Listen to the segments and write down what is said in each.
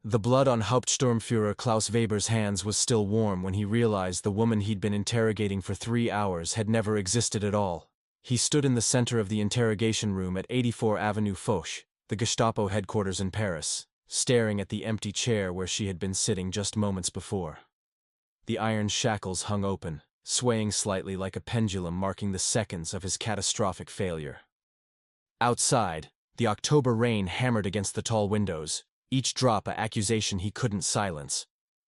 The blood on Hauptsturmführer Klaus Weber's hands was still warm when he realized the woman he'd been interrogating for 3 hours had never existed at all. He stood in the center of the interrogation room at 84 Avenue Foch, the Gestapo headquarters in Paris, staring at the empty chair where she had been sitting just moments before. The iron shackles hung open, swaying slightly like a pendulum marking the seconds of his catastrophic failure. Outside, the October rain hammered against the tall windows, each drop an accusation he couldn't silence.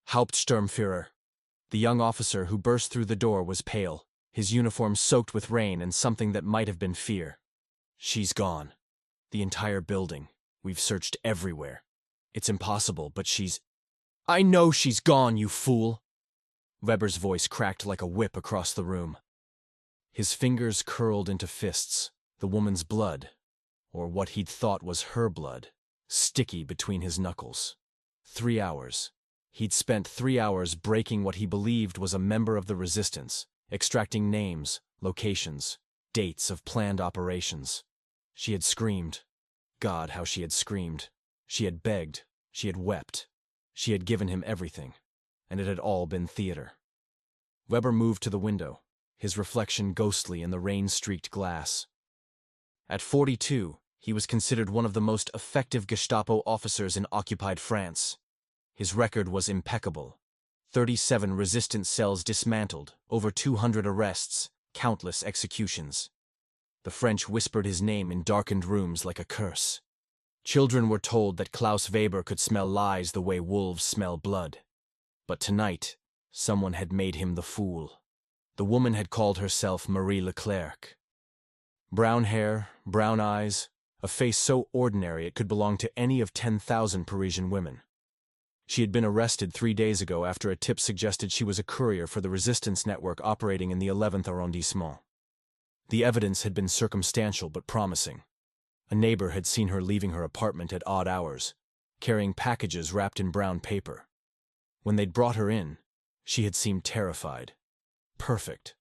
Hauptsturmführer. The young officer who burst through the door was pale, his uniform soaked with rain and something that might have been fear. She's gone. The entire building. We've searched everywhere. It's impossible, but she's... I know she's gone, you fool! Weber's voice cracked like a whip across the room. His fingers curled into fists, the woman's blood, or what he'd thought was her blood, sticky between his knuckles. 3 hours. He'd spent 3 hours breaking what he believed was a member of the resistance, extracting names, locations, dates of planned operations. She had screamed. God, how she had screamed. She had begged. She had wept. She had given him everything, and it had all been theater. Weber moved to the window, his reflection ghostly in the rain-streaked glass. At 42, he was considered one of the most effective Gestapo officers in occupied France. His record was impeccable. 37 resistance cells dismantled, over 200 arrests, countless executions. The French whispered his name in darkened rooms like a curse. Children were told that Klaus Weber could smell lies the way wolves smell blood. But tonight, someone had made him the fool. The woman had called herself Marie Leclerc. Brown hair, brown eyes, a face so ordinary it could belong to any of 10,000 Parisian women. She had been arrested 3 days ago after a tip suggested she was a courier for the resistance network operating in the 11th arrondissement. The evidence had been circumstantial but promising. A neighbor had seen her leaving her apartment at odd hours, carrying packages wrapped in brown paper. When they'd brought her in, she had seemed terrified. Perfect.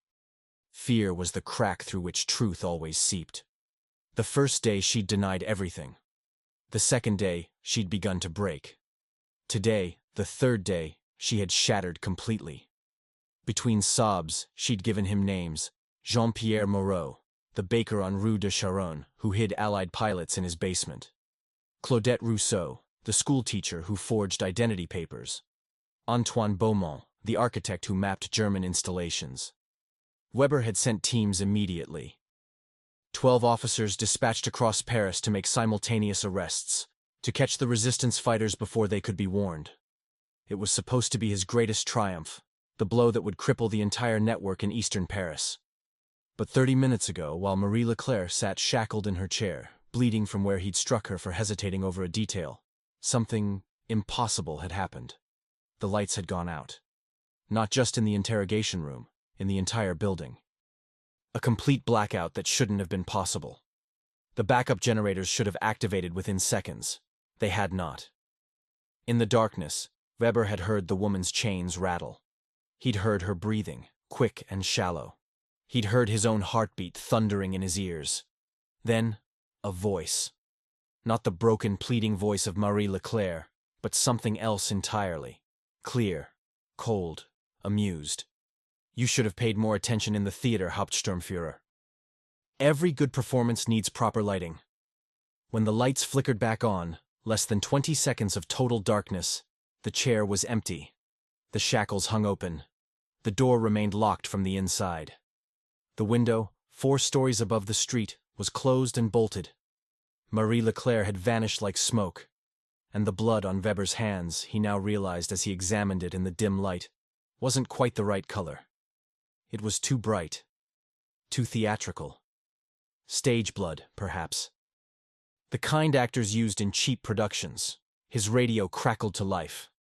Fear was the crack through which truth always seeped. The first day she'd denied everything. The second day, she'd begun to break. Today, the third day, she had shattered completely. Between sobs, she'd given him names. Jean-Pierre Moreau, the baker on Rue de Charonne, who hid Allied pilots in his basement. Claudette Rousseau, the schoolteacher who forged identity papers. Antoine Beaumont, the architect who mapped German installations. Weber had sent teams immediately. 12 officers dispatched across Paris to make simultaneous arrests, to catch the resistance fighters before they could be warned. It was supposed to be his greatest triumph, the blow that would cripple the entire network in eastern Paris. But 30 minutes ago, while Marie Leclerc sat shackled in her chair, bleeding from where he'd struck her for hesitating over a detail, something impossible had happened. The lights had gone out. Not just in the interrogation room, in the entire building. A complete blackout that shouldn't have been possible. The backup generators should have activated within seconds. They had not. In the darkness, Weber had heard the woman's chains rattle. He'd heard her breathing, quick and shallow. He'd heard his own heartbeat thundering in his ears. Then, a voice. Not the broken, pleading voice of Marie Leclerc, but something else entirely. Clear, cold, amused. You should have paid more attention in the theater, Hauptsturmführer. Every good performance needs proper lighting. When the lights flickered back on, less than 20 seconds of total darkness, the chair was empty. The shackles hung open. The door remained locked from the inside. The window, 4 stories above the street, was closed and bolted. Marie Leclerc had vanished like smoke, and the blood on Weber's hands, he now realized as he examined it in the dim light, wasn't quite the right color. It was too bright, too theatrical. Stage blood, perhaps. The kind actors used in cheap productions. His radio crackled to life.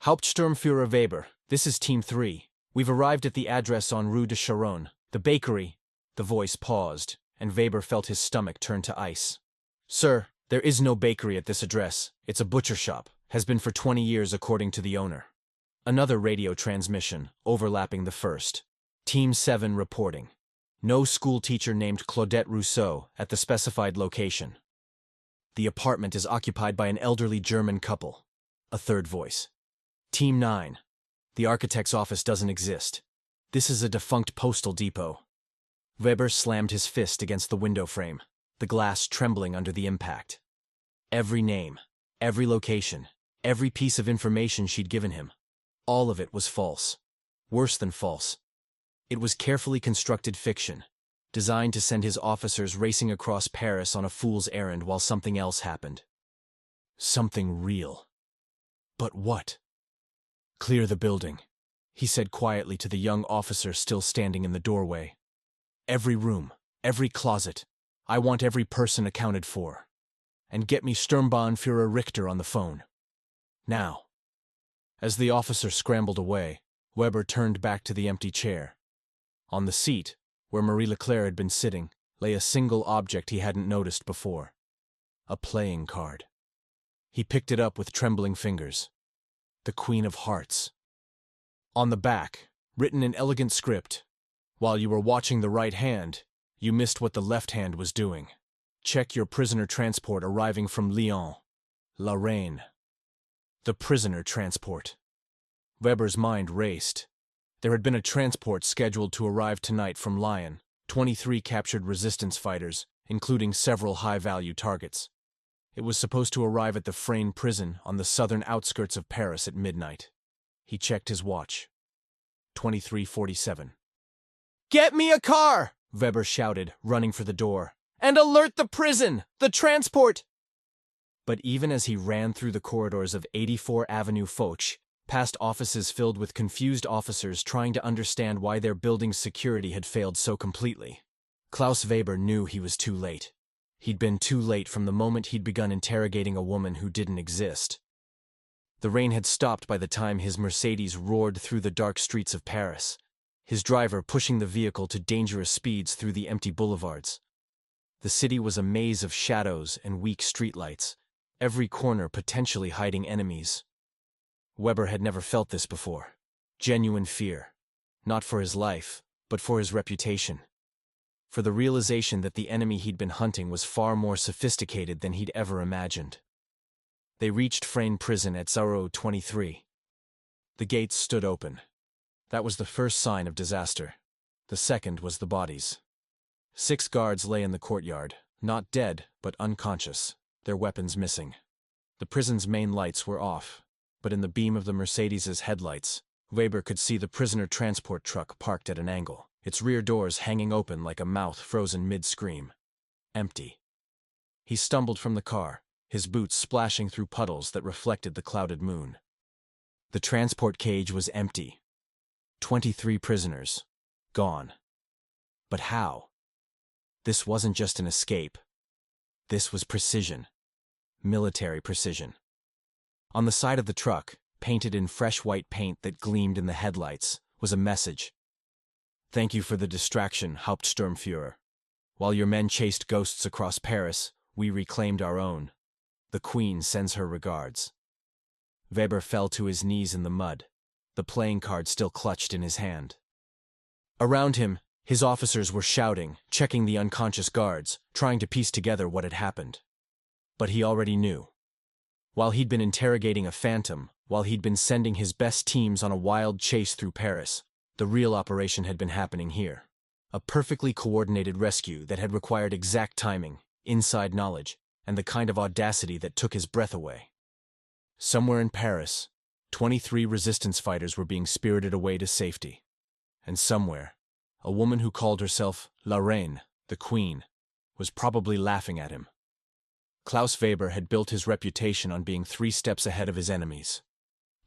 Hauptsturmführer Weber, this is Team 3. We've arrived at the address on Rue de Charonne. The bakery. The voice paused, and Weber felt his stomach turn to ice. Sir, there is no bakery at this address. It's a butcher shop. Has been for 20 years according to the owner. Another radio transmission, overlapping the first. Team 7 reporting. No schoolteacher named Claudette Rousseau at the specified location. The apartment is occupied by an elderly German couple. A third voice. Team 9. The architect's office doesn't exist. This is a defunct postal depot. Weber slammed his fist against the window frame, the glass trembling under the impact. Every name, every location, every piece of information she'd given him, all of it was false. Worse than false. It was carefully constructed fiction, designed to send his officers racing across Paris on a fool's errand while something else happened. Something real. But what? Clear the building, he said quietly to the young officer still standing in the doorway. Every room, every closet. I want every person accounted for. And get me Sturmbannführer Richter on the phone. Now. As the officer scrambled away, Weber turned back to the empty chair. On the seat, where Marie Leclerc had been sitting, lay a single object he hadn't noticed before. A playing card. He picked it up with trembling fingers. The Queen of Hearts. On the back, written in elegant script, while you were watching the right hand, you missed what the left hand was doing. Check your prisoner transport arriving from Lyon, La Reine. The prisoner transport. Weber's mind raced. There had been a transport scheduled to arrive tonight from Lyon, 23 captured resistance fighters, including several high-value targets. It was supposed to arrive at the Frayne prison on the southern outskirts of Paris at midnight. He checked his watch. 23:47. "Get me a car!" Weber shouted, running for the door. "And alert the prison! The transport!" But even as he ran through the corridors of 84 Avenue Foch, past offices filled with confused officers trying to understand why their building's security had failed so completely, Klaus Weber knew he was too late. He'd been too late from the moment he'd begun interrogating a woman who didn't exist. The rain had stopped by the time his Mercedes roared through the dark streets of Paris, his driver pushing the vehicle to dangerous speeds through the empty boulevards. The city was a maze of shadows and weak streetlights, every corner potentially hiding enemies. Weber had never felt this before. Genuine fear. Not for his life, but for his reputation. For the realization that the enemy he'd been hunting was far more sophisticated than he'd ever imagined. They reached Frayne prison at 0:23. The gates stood open. That was the first sign of disaster. The second was the bodies. 6 guards lay in the courtyard, not dead, but unconscious, their weapons missing. The prison's main lights were off, but in the beam of the Mercedes's headlights, Weber could see the prisoner transport truck parked at an angle, its rear doors hanging open like a mouth frozen mid-scream. Empty. He stumbled from the car, his boots splashing through puddles that reflected the clouded moon. The transport cage was empty. 23 prisoners. Gone. But how? This wasn't just an escape. This was precision. Military precision. On the side of the truck, painted in fresh white paint that gleamed in the headlights, was a message. "Thank you for the distraction, Hauptsturmführer. While your men chased ghosts across Paris, we reclaimed our own. The Queen sends her regards." Weber fell to his knees in the mud, the playing card still clutched in his hand. Around him, his officers were shouting, checking the unconscious guards, trying to piece together what had happened. But he already knew. While he'd been interrogating a phantom, while he'd been sending his best teams on a wild chase through Paris, the real operation had been happening here. A perfectly coordinated rescue that had required exact timing, inside knowledge, and the kind of audacity that took his breath away. Somewhere in Paris, 23 resistance fighters were being spirited away to safety. And somewhere, a woman who called herself La Reine, the Queen, was probably laughing at him. Klaus Weber had built his reputation on being 3 steps ahead of his enemies.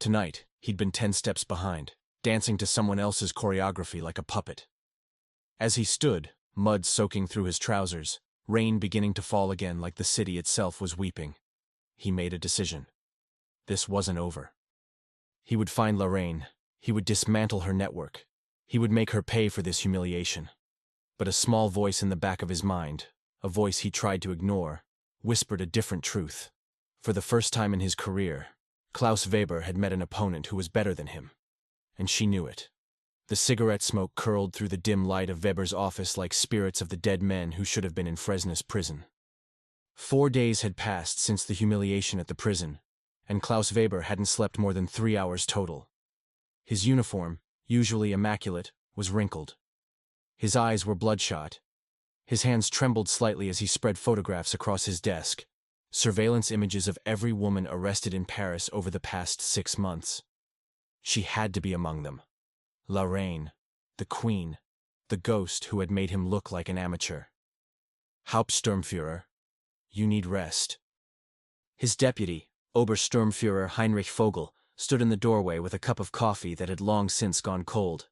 Tonight, he'd been 10 steps behind, dancing to someone else's choreography like a puppet. As he stood, mud soaking through his trousers, rain beginning to fall again like the city itself was weeping, he made a decision. This wasn't over. He would find La Reine, he would dismantle her network, he would make her pay for this humiliation. But a small voice in the back of his mind, a voice he tried to ignore, whispered a different truth. For the first time in his career, Klaus Weber had met an opponent who was better than him. And she knew it. The cigarette smoke curled through the dim light of Weber's office like spirits of the dead men who should have been in Fresnes prison. 4 days had passed since the humiliation at the prison, and Klaus Weber hadn't slept more than 3 hours total. His uniform, usually immaculate, was wrinkled. His eyes were bloodshot. His hands trembled slightly as he spread photographs across his desk, surveillance images of every woman arrested in Paris over the past 6 months. She had to be among them. La Reine, the Queen, the ghost who had made him look like an amateur. Hauptsturmführer, you need rest. His deputy, Obersturmführer Heinrich Vogel, stood in the doorway with a cup of coffee that had long since gone cold.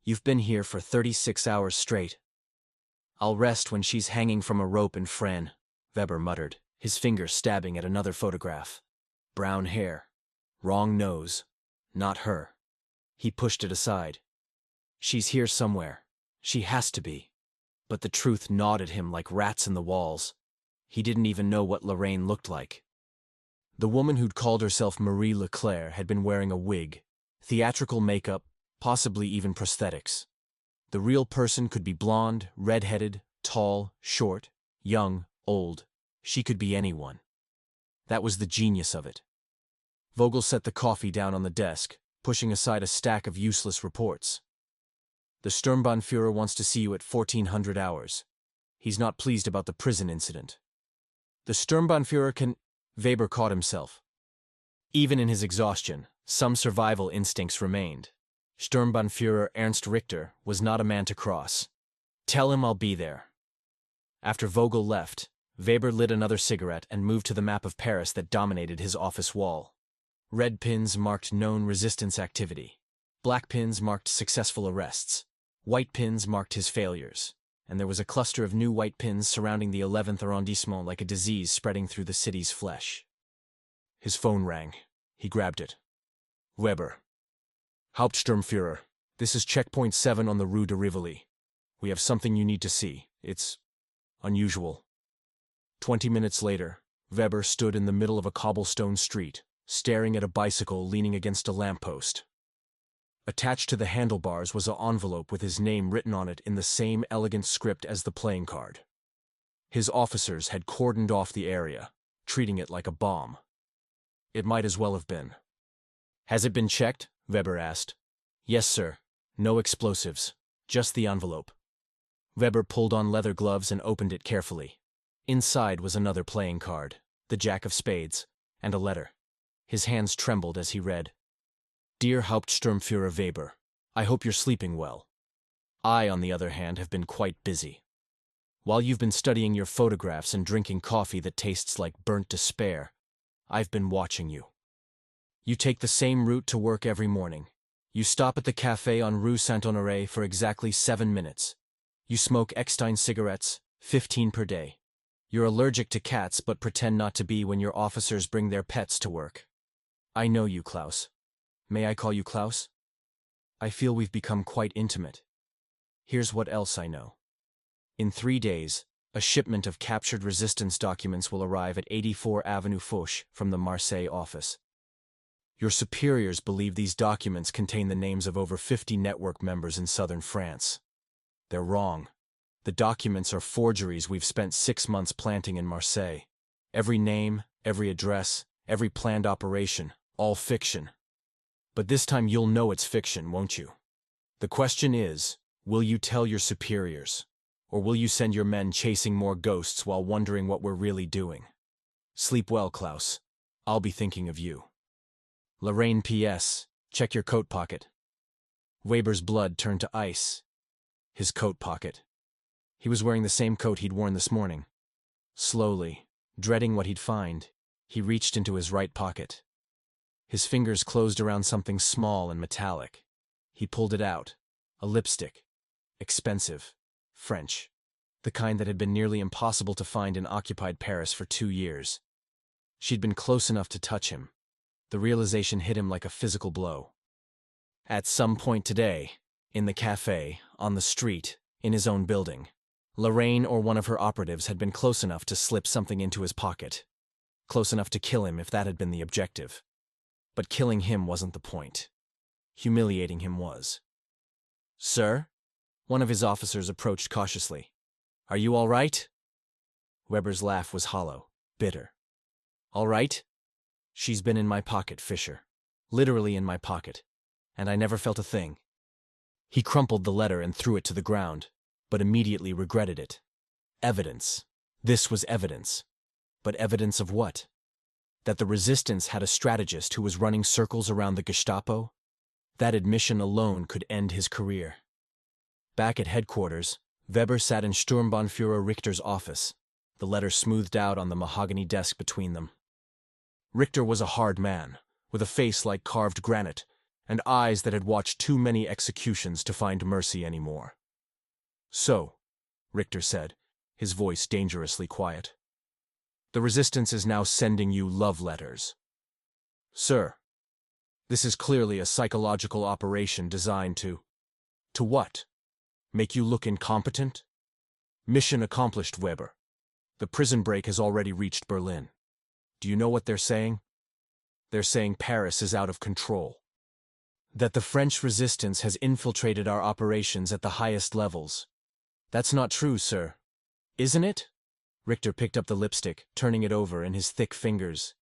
You've been here for 36 hours straight. I'll rest when she's hanging from a rope in Fresnes, Weber muttered, his finger stabbing at another photograph. Brown hair. Wrong nose. Not her. He pushed it aside. She's here somewhere. She has to be. But the truth gnawed at him like rats in the walls. He didn't even know what Lorraine looked like. The woman who'd called herself Marie Leclerc had been wearing a wig, theatrical makeup, possibly even prosthetics. The real person could be blonde, red-headed, tall, short, young, old. She could be anyone. That was the genius of it. Vogel set the coffee down on the desk, pushing aside a stack of useless reports. The Sturmbannführer wants to see you at 1400 hours. He's not pleased about the prison incident. The Sturmbannführer can... Weber caught himself. Even in his exhaustion, some survival instincts remained. Sturmbannführer Ernst Richter was not a man to cross. Tell him I'll be there. After Vogel left, Weber lit another cigarette and moved to the map of Paris that dominated his office wall. Red pins marked known resistance activity. Black pins marked successful arrests. White pins marked his failures. And there was a cluster of new white pins surrounding the 11th arrondissement like a disease spreading through the city's flesh. His phone rang. He grabbed it. Weber. Hauptsturmführer, this is checkpoint 7 on the Rue de Rivoli. We have something you need to see. It's unusual. 20 minutes later, Weber stood in the middle of a cobblestone street, staring at a bicycle leaning against a lamppost. Attached to the handlebars was an envelope with his name written on it in the same elegant script as the playing card. His officers had cordoned off the area, treating it like a bomb. It might as well have been. Has it been checked? Weber asked. Yes, sir. No explosives. Just the envelope. Weber pulled on leather gloves and opened it carefully. Inside was another playing card, the Jack of Spades, and a letter. His hands trembled as he read. Dear Hauptsturmführer Weber, I hope you're sleeping well. I, on the other hand, have been quite busy. While you've been studying your photographs and drinking coffee that tastes like burnt despair, I've been watching you. You take the same route to work every morning. You stop at the café on Rue Saint-Honoré for exactly 7 minutes. You smoke Eckstein cigarettes, 15 per day. You're allergic to cats but pretend not to be when your officers bring their pets to work. I know you, Klaus. May I call you Klaus? I feel we've become quite intimate. Here's what else I know. In 3 days, a shipment of captured resistance documents will arrive at 84 Avenue Foch from the Marseille office. Your superiors believe these documents contain the names of over 50 network members in southern France. They're wrong. The documents are forgeries we've spent 6 months planting in Marseille. Every name, every address, every planned operation, all fiction. But this time you'll know it's fiction, won't you? The question is, will you tell your superiors? Or will you send your men chasing more ghosts while wondering what we're really doing? Sleep well, Klaus. I'll be thinking of you. Lorraine P.S. Check your coat pocket. Weber's blood turned to ice. His coat pocket. He was wearing the same coat he'd worn this morning. Slowly, dreading what he'd find, he reached into his right pocket. His fingers closed around something small and metallic. He pulled it out. A lipstick. Expensive. French. The kind that had been nearly impossible to find in occupied Paris for 2 years. She'd been close enough to touch him. The realization hit him like a physical blow. At some point today, in the cafe, on the street, in his own building, Lorraine or one of her operatives had been close enough to slip something into his pocket. Close enough to kill him if that had been the objective. But killing him wasn't the point. Humiliating him was. Sir? One of his officers approached cautiously. Are you all right? Weber's laugh was hollow, bitter. All right? She's been in my pocket, Fisher. Literally in my pocket. And I never felt a thing. He crumpled the letter and threw it to the ground, but immediately regretted it. Evidence. This was evidence. But evidence of what? That the resistance had a strategist who was running circles around the Gestapo? That admission alone could end his career. Back at headquarters, Weber sat in Sturmbannführer Richter's office, the letter smoothed out on the mahogany desk between them. Richter was a hard man, with a face like carved granite, and eyes that had watched too many executions to find mercy anymore. "So," Richter said, his voice dangerously quiet, "the resistance is now sending you love letters." "Sir, this is clearly a psychological operation designed to— To what? Make you look incompetent? Mission accomplished, Weber. The prison break has already reached Berlin. Do you know what they're saying? They're saying Paris is out of control. That the French resistance has infiltrated our operations at the highest levels. That's not true, sir. Isn't it? Richter picked up the lipstick, turning it over in his thick fingers.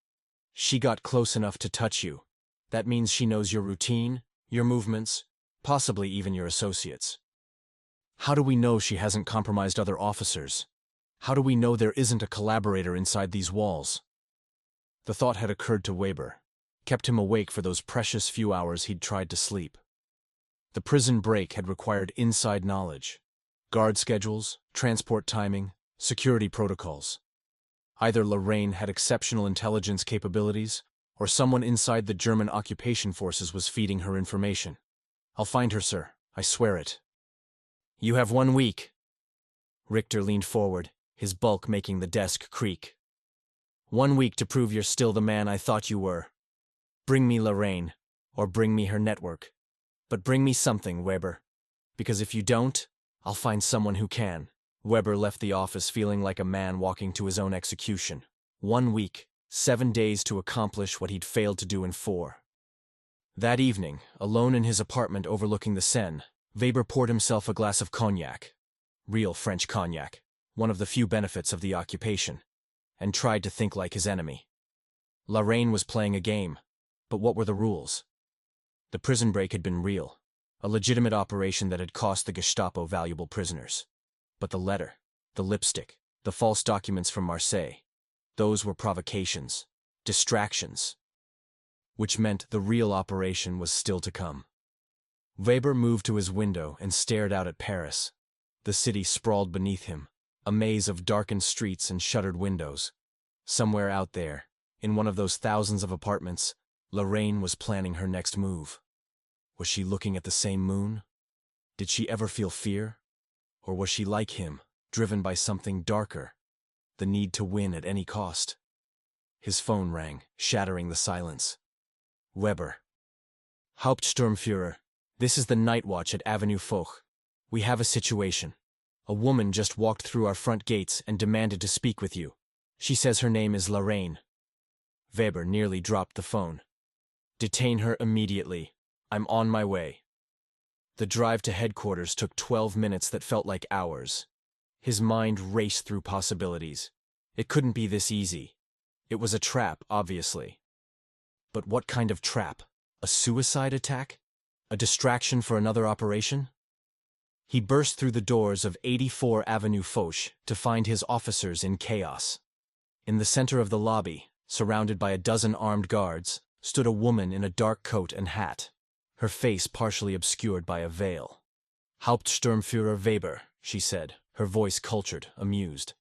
She got close enough to touch you. That means she knows your routine, your movements, possibly even your associates. How do we know she hasn't compromised other officers? How do we know there isn't a collaborator inside these walls? The thought had occurred to Weber, kept him awake for those precious few hours he'd tried to sleep. The prison break had required inside knowledge, guard schedules, transport timing, security protocols. Either Lorraine had exceptional intelligence capabilities, or someone inside the German occupation forces was feeding her information. I'll find her, sir. I swear it. You have 1 week. Richter leaned forward, his bulk making the desk creak. 1 week to prove you're still the man I thought you were. Bring me Lorraine, or bring me her network. But bring me something, Weber. Because if you don't, I'll find someone who can. Weber left the office feeling like a man walking to his own execution. 1 week, 7 days to accomplish what he'd failed to do in 4. That evening, alone in his apartment overlooking the Seine, Weber poured himself a glass of cognac, real French cognac, one of the few benefits of the occupation, and tried to think like his enemy. Lorraine was playing a game, but what were the rules? The prison break had been real, a legitimate operation that had cost the Gestapo valuable prisoners. But the letter, the lipstick, the false documents from Marseille, those were provocations, distractions, which meant the real operation was still to come. Weber moved to his window and stared out at Paris. The city sprawled beneath him, a maze of darkened streets and shuttered windows. Somewhere out there, in one of those thousands of apartments, Lorraine was planning her next move. Was she looking at the same moon? Did she ever feel fear? Or was she like him, driven by something darker, the need to win at any cost? His phone rang, shattering the silence. Weber. Hauptsturmführer, this is the night watch at Avenue Foch. We have a situation. A woman just walked through our front gates and demanded to speak with you. She says her name is Lorraine. Weber nearly dropped the phone. Detain her immediately. I'm on my way. The drive to headquarters took 12 minutes that felt like hours. His mind raced through possibilities. It couldn't be this easy. It was a trap, obviously. But what kind of trap? A suicide attack? A distraction for another operation? He burst through the doors of 84 Avenue Foch to find his officers in chaos. In the center of the lobby, surrounded by a dozen armed guards, stood a woman in a dark coat and hat, her face partially obscured by a veil. Hauptsturmführer Weber, she said, her voice cultured, amused.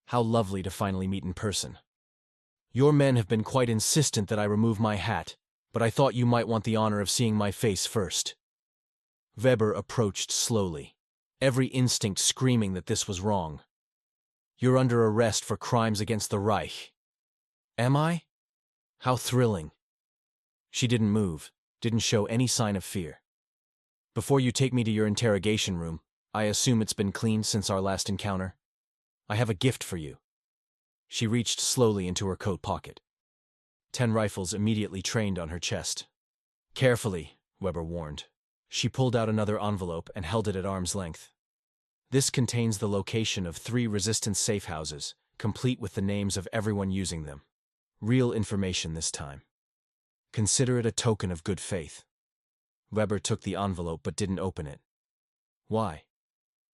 How lovely to finally meet in person. Your men have been quite insistent that I remove my hat, but I thought you might want the honor of seeing my face first. Weber approached slowly, every instinct screaming that this was wrong. You're under arrest for crimes against the Reich. Am I? How thrilling. She didn't move, didn't show any sign of fear. Before you take me to your interrogation room, I assume it's been cleaned since our last encounter. I have a gift for you. She reached slowly into her coat pocket. 10 rifles immediately trained on her chest. Carefully, Weber warned. She pulled out another envelope and held it at arm's length. This contains the location of 3 resistance safe houses, complete with the names of everyone using them. Real information this time. Consider it a token of good faith. Weber took the envelope but didn't open it. Why?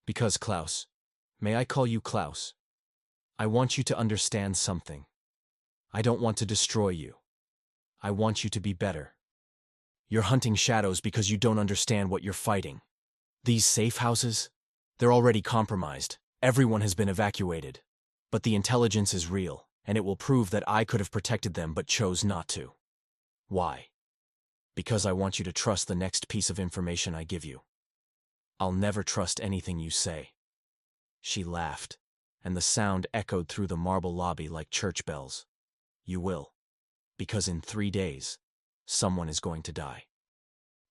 Because Klaus. May I call you Klaus? I want you to understand something. I don't want to destroy you. I want you to be better. You're hunting shadows because you don't understand what you're fighting. These safe houses? They're already compromised. Everyone has been evacuated. But the intelligence is real, and it will prove that I could have protected them but chose not to. Why? Because I want you to trust the next piece of information I give you. I'll never trust anything you say. She laughed, and the sound echoed through the marble lobby like church bells. You will. Because in 3 days, someone is going to die.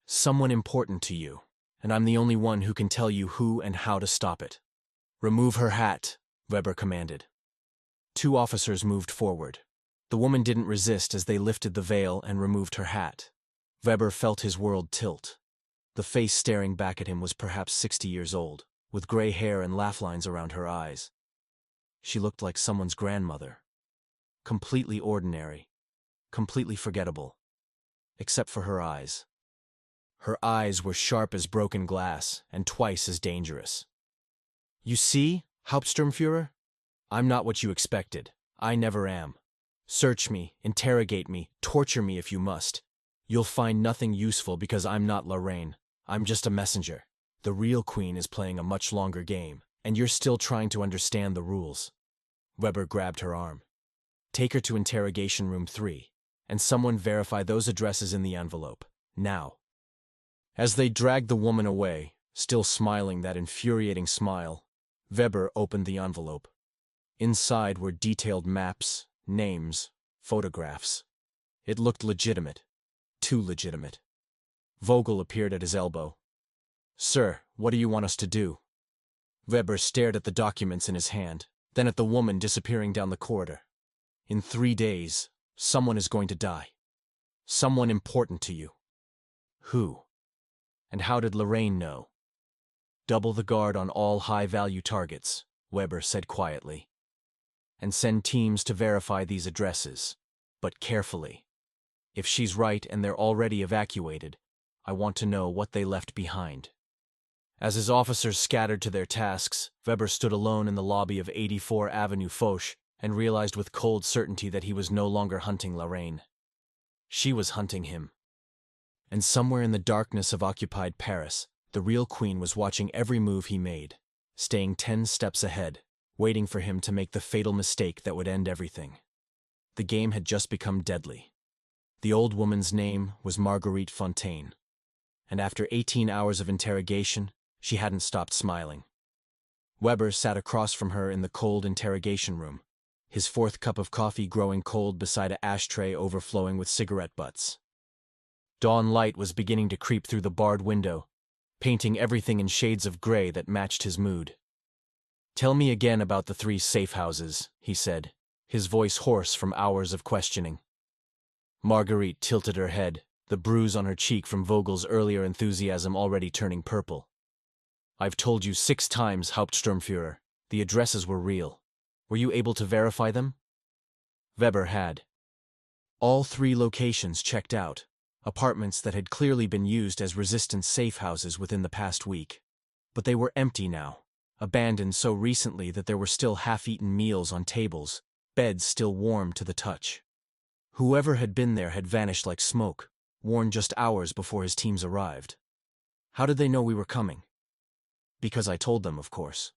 Someone important to you, and I'm the only one who can tell you who and how to stop it. Remove her hat, Weber commanded. 2 officers moved forward. The woman didn't resist as they lifted the veil and removed her hat. Weber felt his world tilt. The face staring back at him was perhaps 60 years old, with gray hair and laugh lines around her eyes. She looked like someone's grandmother. Completely ordinary, completely forgettable, except for her eyes. Her eyes were sharp as broken glass and twice as dangerous. You see, Hauptsturmführer? I'm not what you expected. I never am. Search me, interrogate me, torture me if you must. You'll find nothing useful because I'm not Lorraine. I'm just a messenger. The real queen is playing a much longer game, and you're still trying to understand the rules. Weber grabbed her arm. Take her to interrogation room 3, and someone verify those addresses in the envelope, now. As they dragged the woman away, still smiling that infuriating smile, Weber opened the envelope. Inside were detailed maps, names, photographs. It looked legitimate. Too legitimate. Vogel appeared at his elbow. Sir, what do you want us to do? Weber stared at the documents in his hand, then at the woman disappearing down the corridor. In 3 days, someone is going to die. Someone important to you. Who? And how did Lorraine know? Double the guard on all high-value targets, Weber said quietly. And send teams to verify these addresses, but carefully. If she's right and they're already evacuated, I want to know what they left behind. As his officers scattered to their tasks, Weber stood alone in the lobby of 84 Avenue Foch and realized with cold certainty that he was no longer hunting Lorraine. She was hunting him. And somewhere in the darkness of occupied Paris, the real queen was watching every move he made, staying 10 steps ahead, waiting for him to make the fatal mistake that would end everything. The game had just become deadly. The old woman's name was Marguerite Fontaine, and after 18 hours of interrogation, she hadn't stopped smiling. Weber sat across from her in the cold interrogation room, his 4th cup of coffee growing cold beside an ashtray overflowing with cigarette butts. Dawn light was beginning to creep through the barred window, painting everything in shades of gray that matched his mood. Tell me again about the 3 safe houses, he said, his voice hoarse from hours of questioning. Marguerite tilted her head, the bruise on her cheek from Vogel's earlier enthusiasm already turning purple. I've told you 6 times, Hauptsturmführer. The addresses were real. Were you able to verify them? Weber had. All 3 locations checked out, apartments that had clearly been used as resistance safe houses within the past week. But they were empty now, abandoned so recently that there were still half-eaten meals on tables, beds still warm to the touch. Whoever had been there had vanished like smoke, worn just hours before his teams arrived. How did they know we were coming? Because I told them, of course.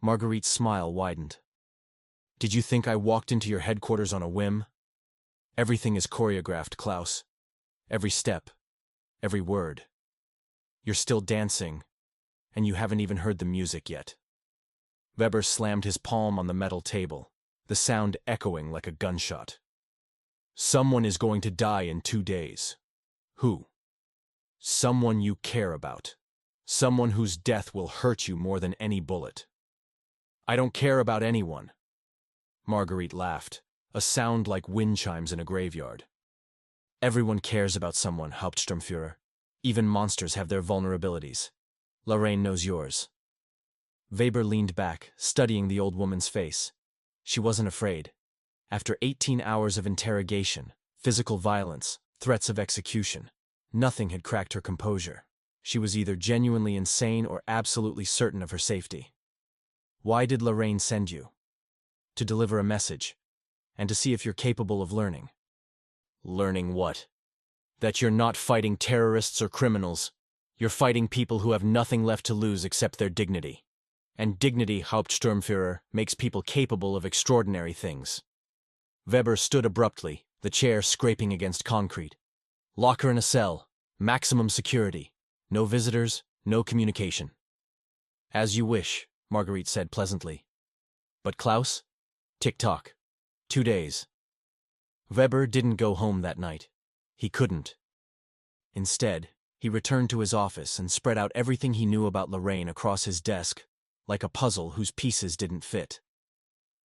Marguerite's smile widened. Did you think I walked into your headquarters on a whim? Everything is choreographed, Klaus. Every step, every word. You're still dancing, and you haven't even heard the music yet. Weber slammed his palm on the metal table, the sound echoing like a gunshot. Someone is going to die in 2 days. Who? Someone you care about. Someone whose death will hurt you more than any bullet. I don't care about anyone. Marguerite laughed, a sound like wind chimes in a graveyard. Everyone cares about someone, Hauptsturmführer. Even monsters have their vulnerabilities. Lorraine knows yours. Weber leaned back, studying the old woman's face. She wasn't afraid. After 18 hours of interrogation, physical violence, threats of execution, nothing had cracked her composure. She was either genuinely insane or absolutely certain of her safety. Why did Lorraine send you? To deliver a message, and to see if you're capable of learning. Learning what? That you're not fighting terrorists or criminals. You're fighting people who have nothing left to lose except their dignity. And dignity, Hauptsturmführer, makes people capable of extraordinary things. Weber stood abruptly, the chair scraping against concrete. Lock her in a cell. Maximum security. No visitors, no communication. As you wish, Marguerite said pleasantly. But Klaus? Tick-tock. 2 days. Weber didn't go home that night. He couldn't. Instead, he returned to his office and spread out everything he knew about Lorraine across his desk, like a puzzle whose pieces didn't fit.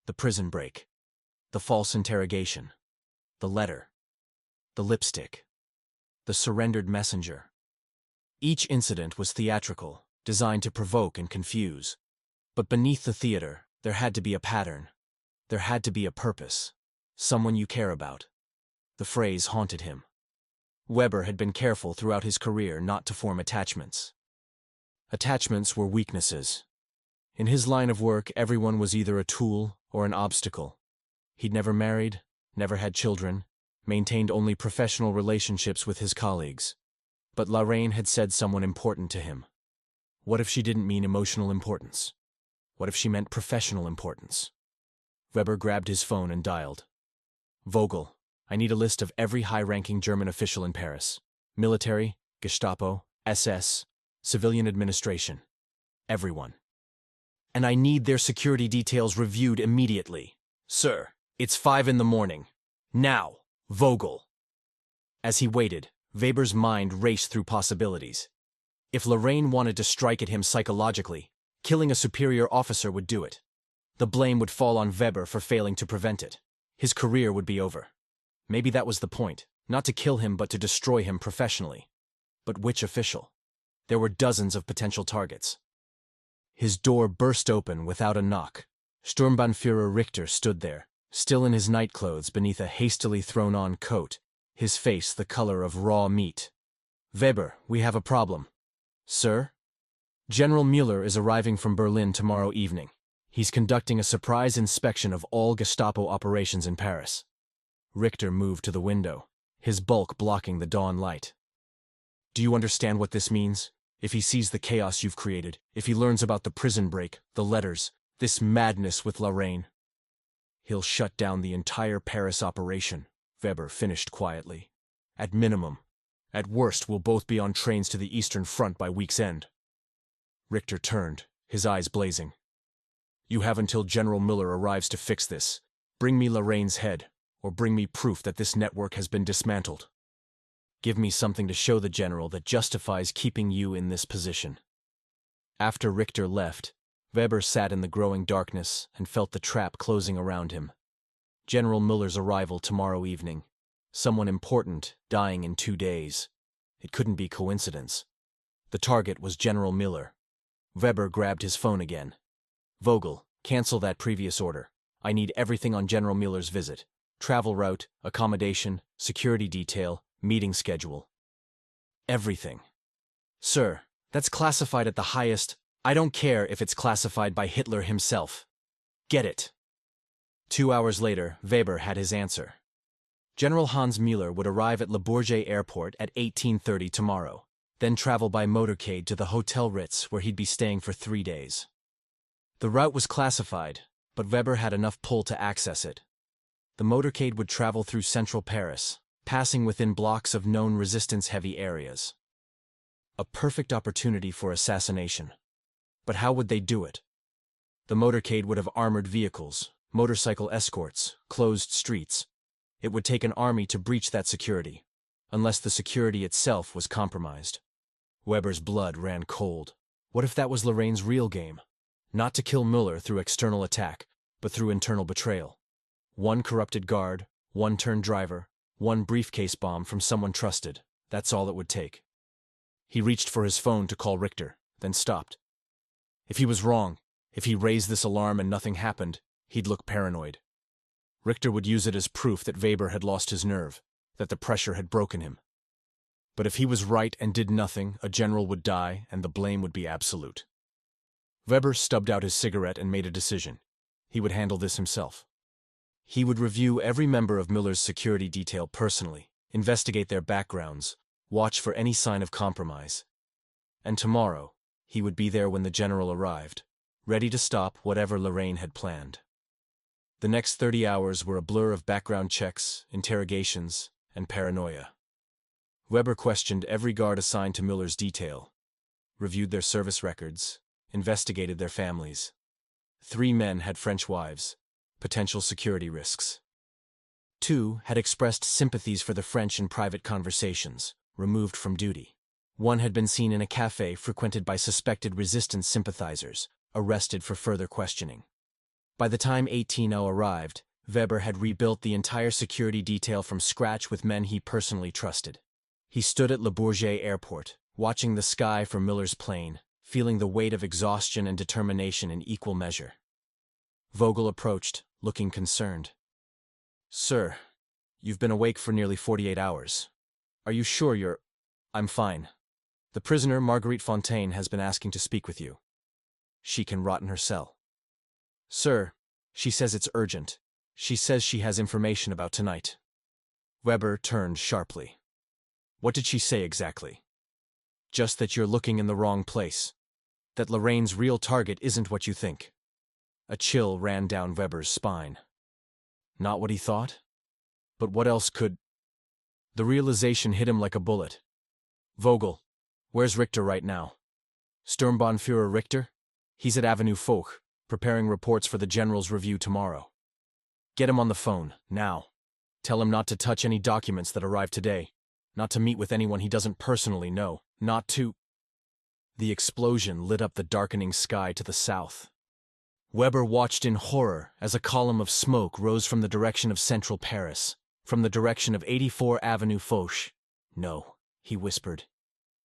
The prison break. The false interrogation. The letter. The lipstick. The surrendered messenger. Each incident was theatrical, designed to provoke and confuse. But beneath the theater, there had to be a pattern. There had to be a purpose. Someone you care about. The phrase haunted him. Weber had been careful throughout his career not to form attachments. Attachments were weaknesses. In his line of work, everyone was either a tool or an obstacle. He'd never married, never had children, maintained only professional relationships with his colleagues. But Lorraine had said someone important to him. What if she didn't mean emotional importance? What if she meant professional importance? Weber grabbed his phone and dialed. Vogel, I need a list of every high-ranking German official in Paris. Military, Gestapo, SS, civilian administration. Everyone. And I need their security details reviewed immediately. Sir, it's 5 in the morning. Now, Vogel. As he waited, Weber's mind raced through possibilities. If Lorraine wanted to strike at him psychologically, killing a superior officer would do it. The blame would fall on Weber for failing to prevent it. His career would be over. Maybe that was the point, not to kill him but to destroy him professionally. But which official? There were dozens of potential targets. His door burst open without a knock. Sturmbannführer Richter stood there, still in his nightclothes beneath a hastily thrown-on coat, his face the color of raw meat. Weber, we have a problem. Sir? General Müller is arriving from Berlin tomorrow evening. He's conducting a surprise inspection of all Gestapo operations in Paris. Richter moved to the window, his bulk blocking the dawn light. Do you understand what this means? If he sees the chaos you've created, if he learns about the prison break, the letters, this madness with Lorraine, he'll shut down the entire Paris operation, Weber finished quietly. At minimum. At worst, we'll both be on trains to the Eastern Front by week's end. Richter turned, his eyes blazing. You have until General Müller arrives to fix this. Bring me Lorraine's head, or bring me proof that this network has been dismantled. Give me something to show the general that justifies keeping you in this position. After Richter left, Weber sat in the growing darkness and felt the trap closing around him. General Müller's arrival tomorrow evening. Someone important dying in 2 days. It couldn't be coincidence. The target was General Müller. Weber grabbed his phone again. Vogel, cancel that previous order. I need everything on General Müller's visit. Travel route, accommodation, security detail, meeting schedule. Everything. Sir, that's classified at the highest. I don't care if it's classified by Hitler himself. Get it. 2 hours later, Weber had his answer. General Hans Müller would arrive at Le Bourget Airport at 18:30 tomorrow, then travel by motorcade to the Hotel Ritz where he'd be staying for 3 days. The route was classified, but Weber had enough pull to access it. The motorcade would travel through central Paris, passing within blocks of known resistance-heavy areas. A perfect opportunity for assassination. But how would they do it? The motorcade would have armored vehicles, motorcycle escorts, closed streets. It would take an army to breach that security, unless the security itself was compromised. Weber's blood ran cold. What if that was Lorraine's real game? Not to kill Müller through external attack, but through internal betrayal. One corrupted guard, one turned driver, one briefcase bomb from someone trusted. That's all it would take. He reached for his phone to call Richter, then stopped. If he was wrong, if he raised this alarm and nothing happened, he'd look paranoid. Richter would use it as proof that Weber had lost his nerve, that the pressure had broken him. But if he was right and did nothing, a general would die and the blame would be absolute. Weber stubbed out his cigarette and made a decision. He would handle this himself. He would review every member of Müller's security detail personally, investigate their backgrounds, watch for any sign of compromise. And tomorrow, he would be there when the general arrived, ready to stop whatever Lorraine had planned. The next 30 hours were a blur of background checks, interrogations, and paranoia. Weber questioned every guard assigned to Müller's detail, reviewed their service records, investigated their families. 3 men had French wives, potential security risks. 2 had expressed sympathies for the French in private conversations, removed from duty. 1 had been seen in a cafe frequented by suspected resistance sympathizers, arrested for further questioning. By the time 18-0 arrived, Weber had rebuilt the entire security detail from scratch with men he personally trusted. He stood at Le Bourget Airport, watching the sky from Müller's plane, feeling the weight of exhaustion and determination in equal measure. Vogel approached, looking concerned. "Sir, you've been awake for nearly 48 hours. Are you sure you're—" "I'm fine. The prisoner, Marguerite Fontaine, has been asking to speak with you. She can rot in her cell." "Sir, she says it's urgent. She says she has information about tonight." Weber turned sharply. "What did she say exactly?" "Just that you're looking in the wrong place. That Lorraine's real target isn't what you think." A chill ran down Weber's spine. Not what he thought? But what else could— The realization hit him like a bullet. "Vogel, where's Richter right now?" "Sturmbannführer Richter? He's at Avenue Foch, preparing reports for the general's review tomorrow." "Get him on the phone, now. Tell him not to touch any documents that arrive today, not to meet with anyone he doesn't personally know, not to—" The explosion lit up the darkening sky to the south. Weber watched in horror as a column of smoke rose from the direction of central Paris, from the direction of 84 Avenue Foch. "No," he whispered.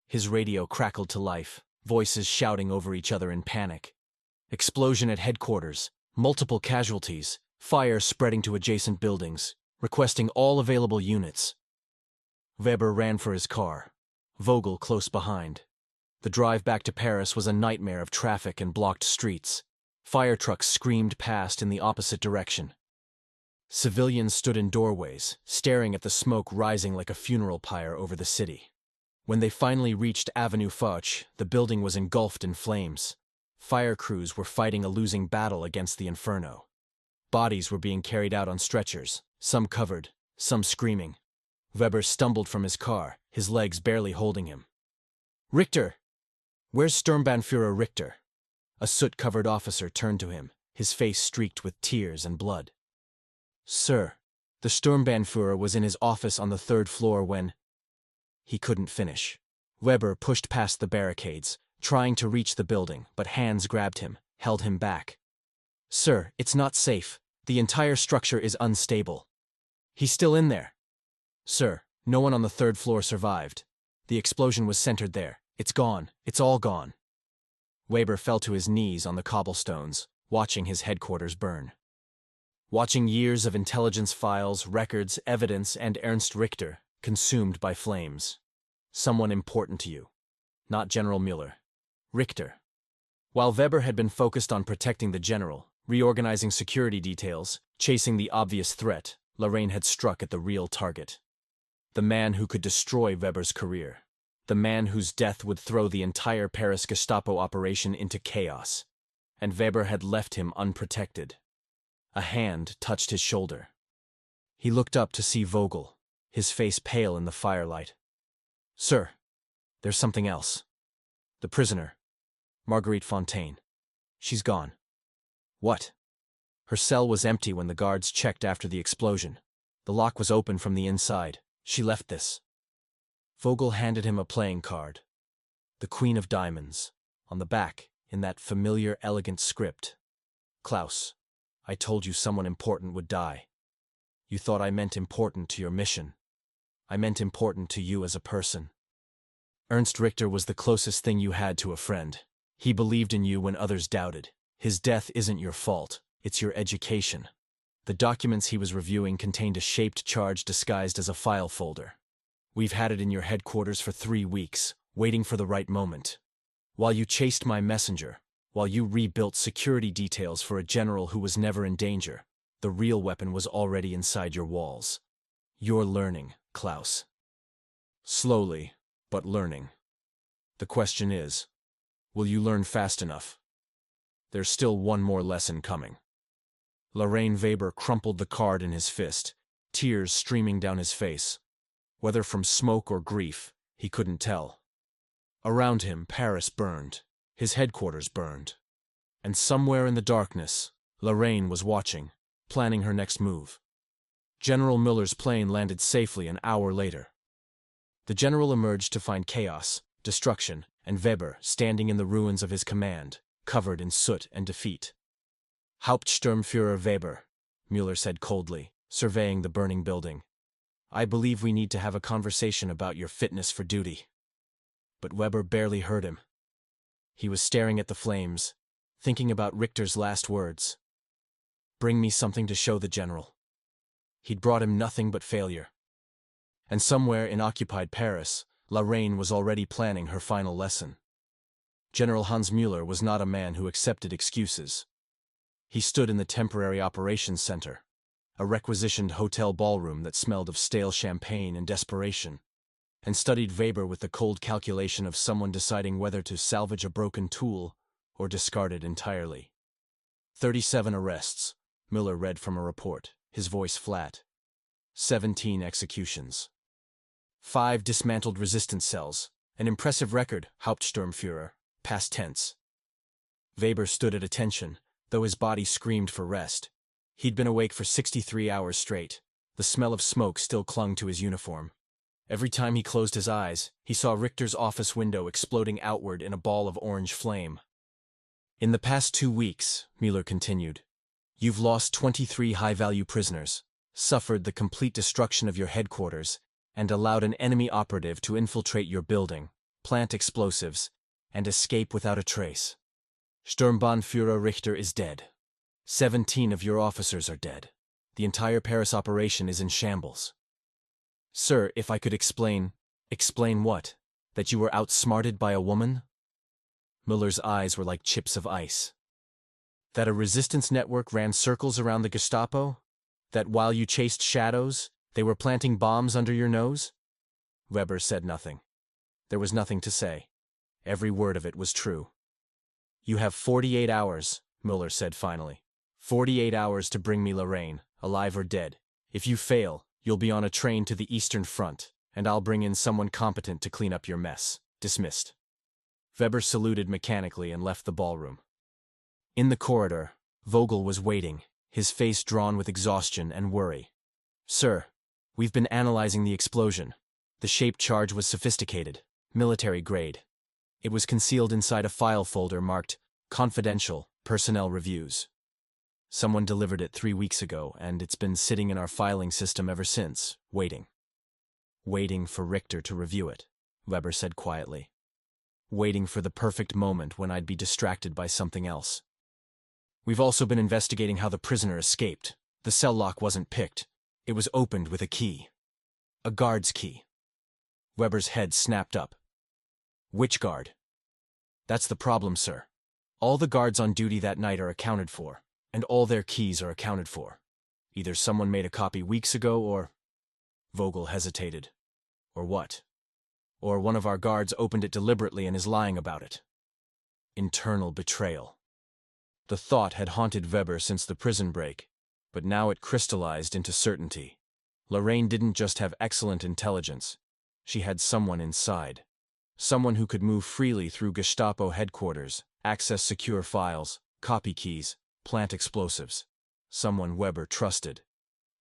His radio crackled to life, voices shouting over each other in panic. Explosion at headquarters, multiple casualties, fire spreading to adjacent buildings, requesting all available units. Weber ran for his car, Vogel close behind. The drive back to Paris was a nightmare of traffic and blocked streets. Fire trucks screamed past in the opposite direction. Civilians stood in doorways, staring at the smoke rising like a funeral pyre over the city. When they finally reached Avenue Foch, the building was engulfed in flames. Fire crews were fighting a losing battle against the inferno. Bodies were being carried out on stretchers, some covered, some screaming. Weber stumbled from his car, his legs barely holding him. "Richter! Where's Sturmbannführer Richter?" A soot-covered officer turned to him, his face streaked with tears and blood. "Sir, the Sturmbannführer was in his office on the 3rd floor when—" He couldn't finish. Weber pushed past the barricades, trying to reach the building, but hands grabbed him, held him back. "Sir, it's not safe. The entire structure is unstable. He's still in there." "Sir, no one on the 3rd floor survived. The explosion was centered there. It's gone. It's all gone." Weber fell to his knees on the cobblestones, watching his headquarters burn. Watching years of intelligence files, records, evidence, and Ernst Richter consumed by flames. Someone important to you. Not General Müller. Richter. While Weber had been focused on protecting the general, reorganizing security details, chasing the obvious threat, Lorraine had struck at the real target. The man who could destroy Weber's career. The man whose death would throw the entire Paris Gestapo operation into chaos. And Weber had left him unprotected. A hand touched his shoulder. He looked up to see Vogel, his face pale in the firelight. "Sir, there's something else. The prisoner, Marguerite Fontaine. She's gone." "What?" "Her cell was empty when the guards checked after the explosion. The lock was open from the inside. She left this." Vogel handed him a playing card. The Queen of Diamonds. On the back, in that familiar, elegant script. "Klaus, I told you someone important would die. You thought I meant important to your mission. I meant important to you as a person. Ernst Richter was the closest thing you had to a friend. He believed in you when others doubted. His death isn't your fault. It's your education. The documents he was reviewing contained a shaped charge disguised as a file folder. "We've had it in your headquarters for 3 weeks, waiting for the right moment. While you chased my messenger, while you rebuilt security details for a general who was never in danger, the real weapon was already inside your walls. You're learning, Klaus. Slowly, but learning. The question is, will you learn fast enough? There's still one more lesson coming." Lorraine Weber crumpled the card in his fist, tears streaming down his face. Whether from smoke or grief, he couldn't tell. Around him, Paris burned. His headquarters burned. And somewhere in the darkness, Lorraine was watching, planning her next move. General Miller's plane landed safely an hour later. The general emerged to find chaos, destruction, and Weber standing in the ruins of his command, covered in soot and defeat. "Hauptsturmführer Weber," Müller said coldly, surveying the burning building. "I believe we need to have a conversation about your fitness for duty." But Weber barely heard him. He was staring at the flames, thinking about Richter's last words. Bring me something to show the general. He'd brought him nothing but failure. And somewhere in occupied Paris, Lorraine was already planning her final lesson. General Hans Müller was not a man who accepted excuses. He stood in the temporary operations center, a requisitioned hotel ballroom that smelled of stale champagne and desperation, and studied Weber with the cold calculation of someone deciding whether to salvage a broken tool or discard it entirely. 37 arrests, Müller read from a report, his voice flat. 17 executions. 5 dismantled resistance cells, an impressive record, Hauptsturmführer, past tense. Weber stood at attention, though his body screamed for rest. He'd been awake for 63 hours straight. The smell of smoke still clung to his uniform. Every time he closed his eyes, he saw Richter's office window exploding outward in a ball of orange flame. "In the past 2 weeks," Müller continued, "you've lost 23 high-value prisoners, suffered the complete destruction of your headquarters, and allowed an enemy operative to infiltrate your building, plant explosives, and escape without a trace. Sturmbannführer Richter is dead. 17 of your officers are dead. The entire Paris operation is in shambles. Sir, if I could explain... Explain what? That you were outsmarted by a woman?" Müller's eyes were like chips of ice. "That a resistance network ran circles around the Gestapo? That while you chased shadows, they were planting bombs under your nose?" Weber said nothing. There was nothing to say. Every word of it was true. "You have 48 hours, Müller said finally. 48 hours to bring me Lorraine, alive or dead. If you fail, you'll be on a train to the Eastern Front, and I'll bring in someone competent to clean up your mess. Dismissed." Weber saluted mechanically and left the ballroom. In the corridor, Vogel was waiting, his face drawn with exhaustion and worry. "Sir, we've been analyzing the explosion. The shaped charge was sophisticated, military grade. It was concealed inside a file folder marked Confidential Personnel Reviews. Someone delivered it 3 weeks ago, and it's been sitting in our filing system ever since, waiting." "Waiting for Richter to review it," Weber said quietly. "Waiting for the perfect moment when I'd be distracted by something else. We've also been investigating how the prisoner escaped. The cell lock wasn't picked. It was opened with a key. A guard's key." Weber's head snapped up. "Which guard?" "That's the problem, sir. All the guards on duty that night are accounted for, and all their keys are accounted for. Either someone made a copy weeks ago or..." Vogel hesitated. "Or what?" "Or one of our guards opened it deliberately and is lying about it." Internal betrayal. The thought had haunted Weber since the prison break, but now it crystallized into certainty. Lorraine didn't just have excellent intelligence. She had someone inside. Someone who could move freely through Gestapo headquarters, access secure files, copy keys, plant explosives. Someone Weber trusted.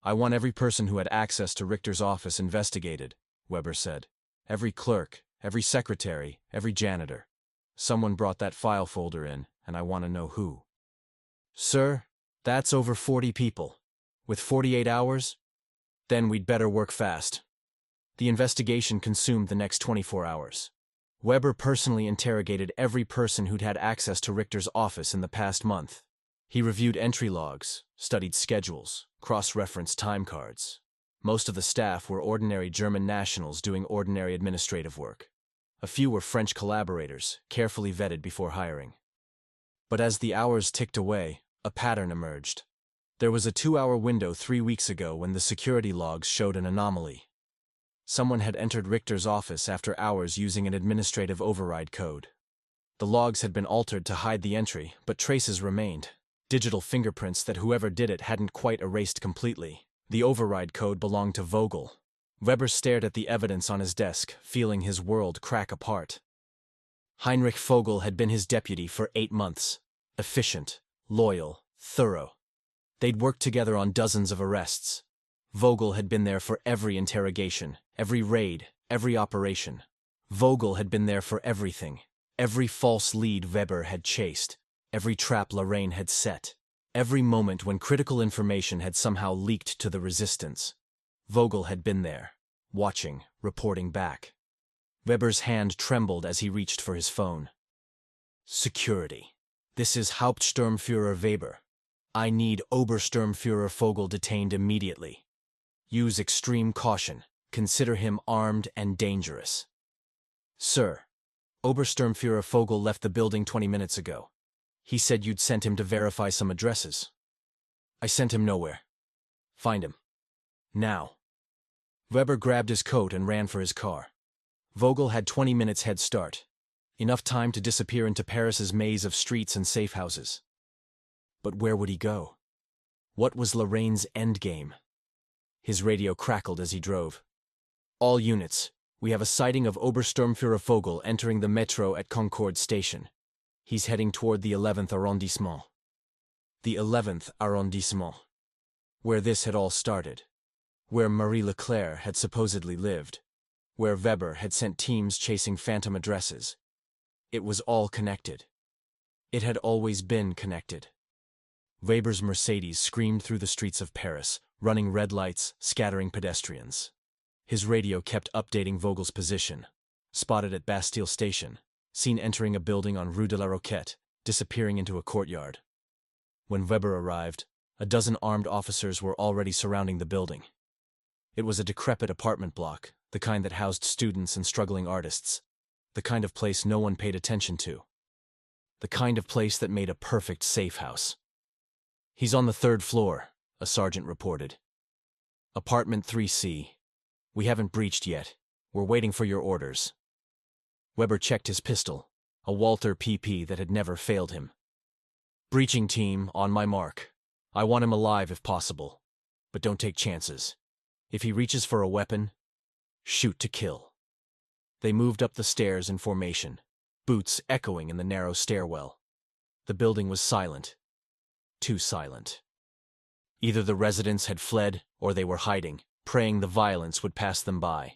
"I want every person who had access to Richter's office investigated," Weber said. "Every clerk, every secretary, every janitor. Someone brought that file folder in, and I want to know who." "Sir, that's over 40 people. With 48 hours? Then we'd better work fast." The investigation consumed the next 24 hours. Weber personally interrogated every person who'd had access to Richter's office in the past month. He reviewed entry logs, studied schedules, cross-referenced time cards. Most of the staff were ordinary German nationals doing ordinary administrative work. A few were French collaborators, carefully vetted before hiring. But as the hours ticked away, a pattern emerged. There was a 2-hour window 3 weeks ago when the security logs showed an anomaly. Someone had entered Richter's office after hours using an administrative override code. The logs had been altered to hide the entry, but traces remained. Digital fingerprints that whoever did it hadn't quite erased completely. The override code belonged to Vogel. Weber stared at the evidence on his desk, feeling his world crack apart. Heinrich Vogel had been his deputy for 8 months. Efficient, loyal, thorough. They'd worked together on dozens of arrests. Vogel had been there for every interrogation, every raid, every operation. Vogel had been there for everything. Every false lead Weber had chased. Every trap Lorraine had set. Every moment when critical information had somehow leaked to the resistance. Vogel had been there, watching, reporting back. Weber's hand trembled as he reached for his phone. Security. This is Hauptsturmführer Weber. I need Obersturmführer Vogel detained immediately. Use extreme caution. Consider him armed and dangerous. Sir, Obersturmführer Vogel left the building 20 minutes ago. He said you'd sent him to verify some addresses. I sent him nowhere. Find him. Now. Weber grabbed his coat and ran for his car. Vogel had 20 minutes head start. Enough time to disappear into Paris's maze of streets and safe houses. But where would he go? What was Lorraine's endgame? His radio crackled as he drove. All units, we have a sighting of Obersturmführer Vogel entering the metro at Concorde Station. He's heading toward the 11th arrondissement. The 11th arrondissement. Where this had all started. Where Marie Leclerc had supposedly lived. Where Weber had sent teams chasing phantom addresses. It was all connected. It had always been connected. Weber's Mercedes screamed through the streets of Paris, running red lights, scattering pedestrians. His radio kept updating Vogel's position. Spotted at Bastille Station. Seen entering a building on Rue de la Roquette, disappearing into a courtyard. When Weber arrived, a dozen armed officers were already surrounding the building. It was a decrepit apartment block, the kind that housed students and struggling artists. The kind of place no one paid attention to. The kind of place that made a perfect safe house. He's on the 3rd floor, a sergeant reported. Apartment 3C. We haven't breached yet. We're waiting for your orders. Weber checked his pistol, a Walther PP that had never failed him. Breaching team, on my mark. I want him alive if possible. But don't take chances. If he reaches for a weapon, shoot to kill. They moved up the stairs in formation, boots echoing in the narrow stairwell. The building was silent. Too silent. Either the residents had fled or they were hiding, praying the violence would pass them by.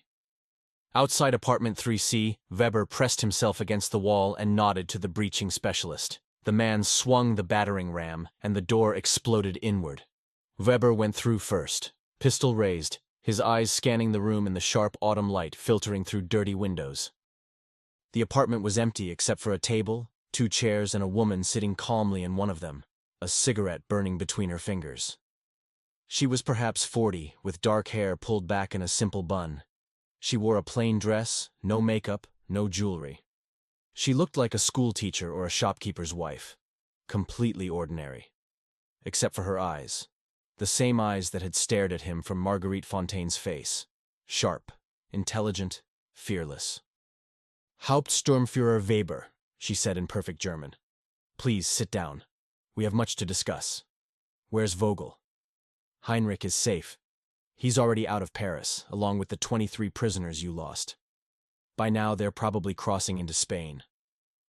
Outside apartment 3C, Weber pressed himself against the wall and nodded to the breaching specialist. The man swung the battering ram, and the door exploded inward. Weber went through first, pistol raised, his eyes scanning the room in the sharp autumn light filtering through dirty windows. The apartment was empty except for a table, 2 chairs, and a woman sitting calmly in one of them, a cigarette burning between her fingers. She was perhaps 40, with dark hair pulled back in a simple bun. She wore a plain dress, no makeup, no jewelry. She looked like a schoolteacher or a shopkeeper's wife. Completely ordinary. Except for her eyes. The same eyes that had stared at him from Marguerite Fontaine's face. Sharp, intelligent, fearless. Hauptsturmführer Weber, she said in perfect German. Please sit down. We have much to discuss. Where's Vogel? Heinrich is safe. He's already out of Paris, along with the 23 prisoners you lost. By now, they're probably crossing into Spain.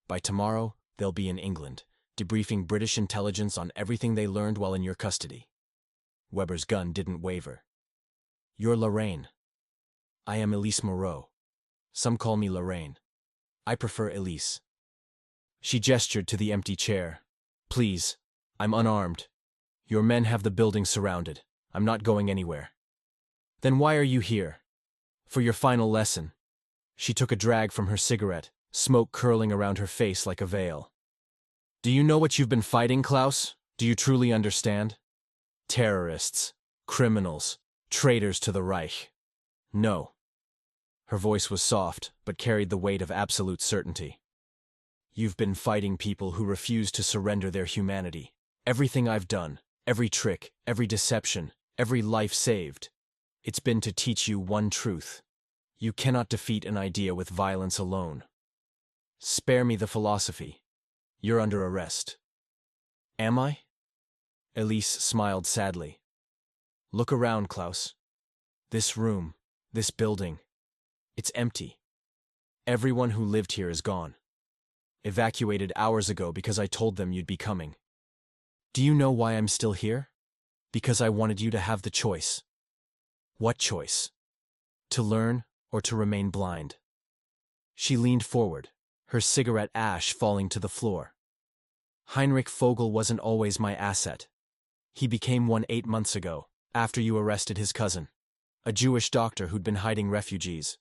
By tomorrow, they'll be in England, debriefing British intelligence on everything they learned while in your custody. Weber's gun didn't waver. You're Lorraine. I am Elise Moreau. Some call me Lorraine. I prefer Elise. She gestured to the empty chair. Please, I'm unarmed. Your men have the building surrounded. I'm not going anywhere. Then why are you here? For your final lesson. She took a drag from her cigarette, smoke curling around her face like a veil. Do you know what you've been fighting, Klaus? Do you truly understand? Terrorists, criminals, traitors to the Reich. No. Her voice was soft, but carried the weight of absolute certainty. You've been fighting people who refuse to surrender their humanity. Everything I've done, every trick, every deception, every life saved, it's been to teach you one truth. You cannot defeat an idea with violence alone. Spare me the philosophy. You're under arrest. Am I? Elise smiled sadly. Look around, Klaus. This room, this building, it's empty. Everyone who lived here is gone. Evacuated hours ago because I told them you'd be coming. Do you know why I'm still here? Because I wanted you to have the choice. What choice? To learn or to remain blind? She leaned forward, her cigarette ash falling to the floor. Heinrich Vogel wasn't always my asset. He became one 8 months ago, after you arrested his cousin, a Jewish doctor who'd been hiding refugees.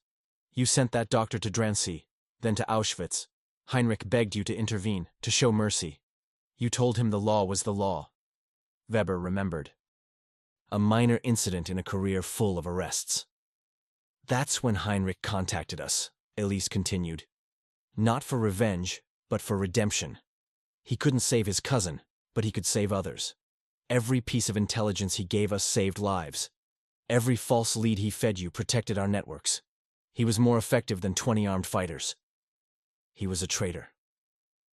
You sent that doctor to Drancy, then to Auschwitz. Heinrich begged you to intervene, to show mercy. You told him the law was the law. Weber remembered. A minor incident in a career full of arrests. That's when Heinrich contacted us, Elise continued. Not for revenge, but for redemption. He couldn't save his cousin, but he could save others. Every piece of intelligence he gave us saved lives. Every false lead he fed you protected our networks. He was more effective than 20 armed fighters. He was a traitor.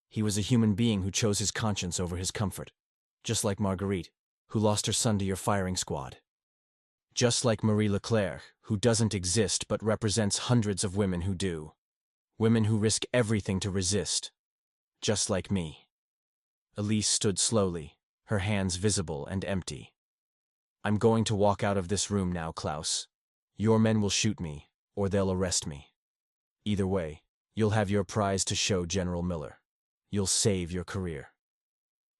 He was a human being who chose his conscience over his comfort. Just like Marguerite, who lost her son to your firing squad. Just like Marie Leclerc, who doesn't exist but represents hundreds of women who do. Women who risk everything to resist. Just like me. Elise stood slowly, her hands visible and empty. I'm going to walk out of this room now, Klaus. Your men will shoot me, or they'll arrest me. Either way, you'll have your prize to show General Miller. You'll save your career.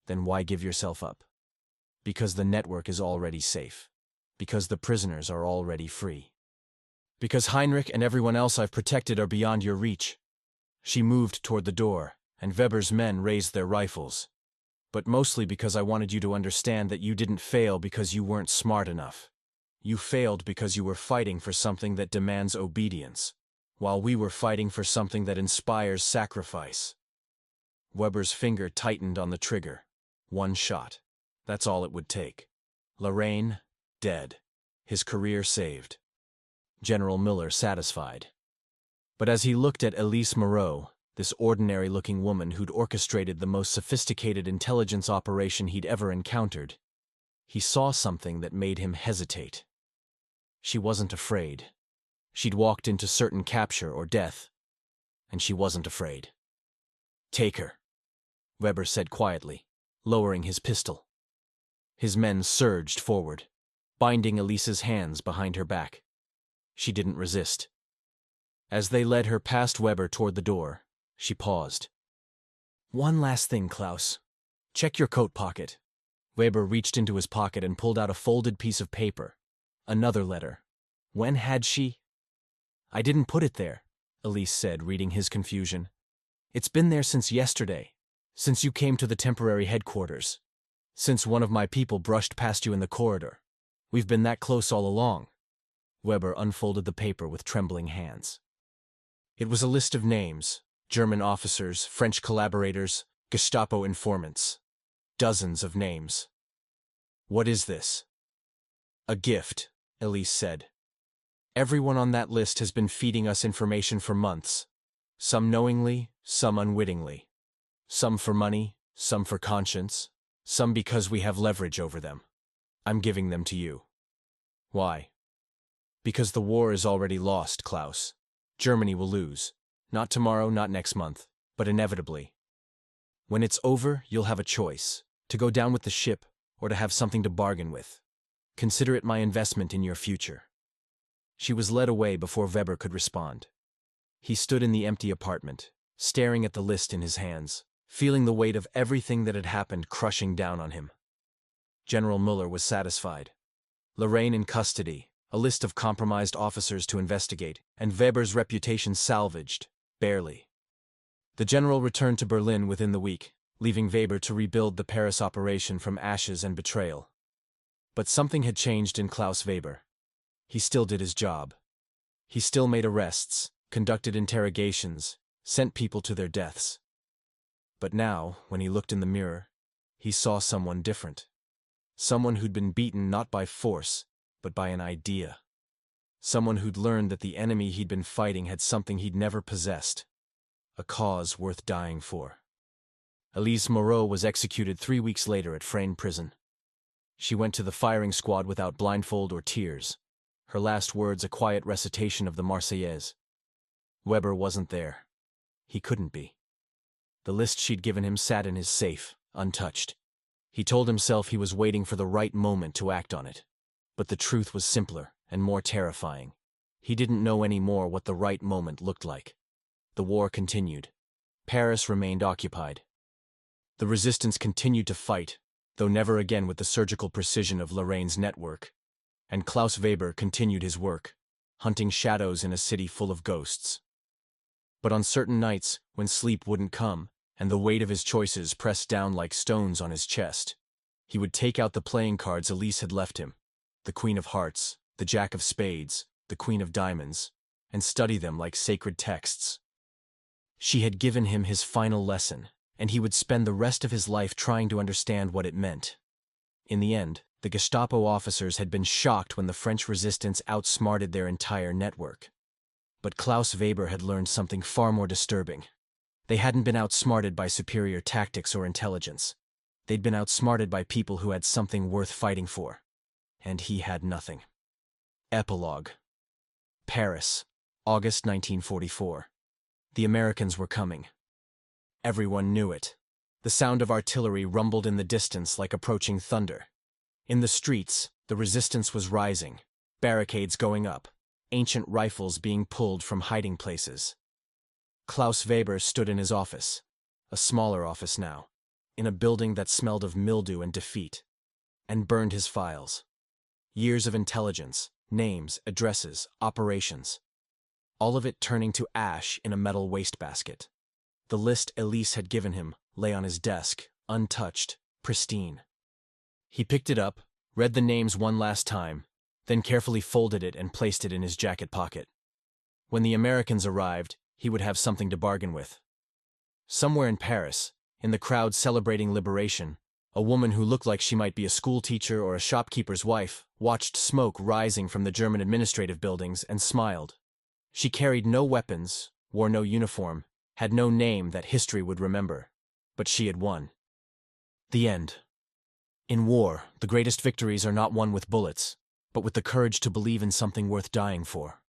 Then why give yourself up? Because the network is already safe. Because the prisoners are already free. Because Heinrich and everyone else I've protected are beyond your reach. She moved toward the door, and Weber's men raised their rifles. But mostly because I wanted you to understand that you didn't fail because you weren't smart enough. You failed because you were fighting for something that demands obedience, while we were fighting for something that inspires sacrifice. Weber's finger tightened on the trigger. One shot. That's all it would take. Lorraine, dead. His career saved. General Miller satisfied. But as he looked at Elise Moreau, this ordinary-looking woman who'd orchestrated the most sophisticated intelligence operation he'd ever encountered, he saw something that made him hesitate. She wasn't afraid. She'd walked into certain capture or death, and she wasn't afraid. Take her, Weber said quietly, lowering his pistol. His men surged forward, binding Elise's hands behind her back. She didn't resist. As they led her past Weber toward the door, she paused. One last thing, Klaus. Check your coat pocket. Weber reached into his pocket and pulled out a folded piece of paper. Another letter. When had she? I didn't put it there, Elise said, reading his confusion. It's been there since yesterday, since you came to the temporary headquarters, since one of my people brushed past you in the corridor. We've been that close all along. Weber unfolded the paper with trembling hands. It was a list of names, German officers, French collaborators, Gestapo informants. Dozens of names. What is this? A gift, Elise said. Everyone on that list has been feeding us information for months. Some knowingly, some unwittingly. Some for money, some for conscience, some because we have leverage over them. I'm giving them to you. Why? Because the war is already lost, Klaus. Germany will lose. Not tomorrow, not next month, but inevitably. When it's over, you'll have a choice, to go down with the ship or to have something to bargain with. Consider it my investment in your future. She was led away before Weber could respond. He stood in the empty apartment, staring at the list in his hands, feeling the weight of everything that had happened crushing down on him. General Muller was satisfied. Lorraine in custody, a list of compromised officers to investigate, and Weber's reputation salvaged, barely. The general returned to Berlin within the week, leaving Weber to rebuild the Paris operation from ashes and betrayal. But something had changed in Klaus Weber. He still did his job. He still made arrests, conducted interrogations, sent people to their deaths. But now, when he looked in the mirror, he saw someone different. Someone who'd been beaten not by force, but by an idea. Someone who'd learned that the enemy he'd been fighting had something he'd never possessed. A cause worth dying for. Elise Moreau was executed 3 weeks later at Frayne prison. She went to the firing squad without blindfold or tears. Her last words a quiet recitation of the Marseillaise. Weber wasn't there. He couldn't be. The list she'd given him sat in his safe, untouched. He told himself he was waiting for the right moment to act on it. But the truth was simpler and more terrifying. He didn't know anymore what the right moment looked like. The war continued. Paris remained occupied. The resistance continued to fight, though never again with the surgical precision of Lorraine's network. And Klaus Weber continued his work, hunting shadows in a city full of ghosts. But on certain nights, when sleep wouldn't come, and the weight of his choices pressed down like stones on his chest, he would take out the playing cards Elise had left him, the Queen of Hearts, the Jack of Spades, the Queen of Diamonds, and study them like sacred texts. She had given him his final lesson, and he would spend the rest of his life trying to understand what it meant. In the end, the Gestapo officers had been shocked when the French resistance outsmarted their entire network. But Klaus Weber had learned something far more disturbing. They hadn't been outsmarted by superior tactics or intelligence. They'd been outsmarted by people who had something worth fighting for. And he had nothing. Epilogue. Paris, August 1944. The Americans were coming. Everyone knew it. The sound of artillery rumbled in the distance like approaching thunder. In the streets, the resistance was rising, barricades going up, ancient rifles being pulled from hiding places. Klaus Weber stood in his office, a smaller office now, in a building that smelled of mildew and defeat, and burned his files. Years of intelligence, names, addresses, operations. All of it turning to ash in a metal wastebasket. The list Elise had given him lay on his desk, untouched, pristine. He picked it up, read the names one last time, then carefully folded it and placed it in his jacket pocket. When the Americans arrived, he would have something to bargain with. Somewhere in Paris, in the crowd celebrating liberation, a woman who looked like she might be a schoolteacher or a shopkeeper's wife watched smoke rising from the German administrative buildings and smiled. She carried no weapons, wore no uniform, had no name that history would remember, but she had won. The end. In war, the greatest victories are not won with bullets, but with the courage to believe in something worth dying for.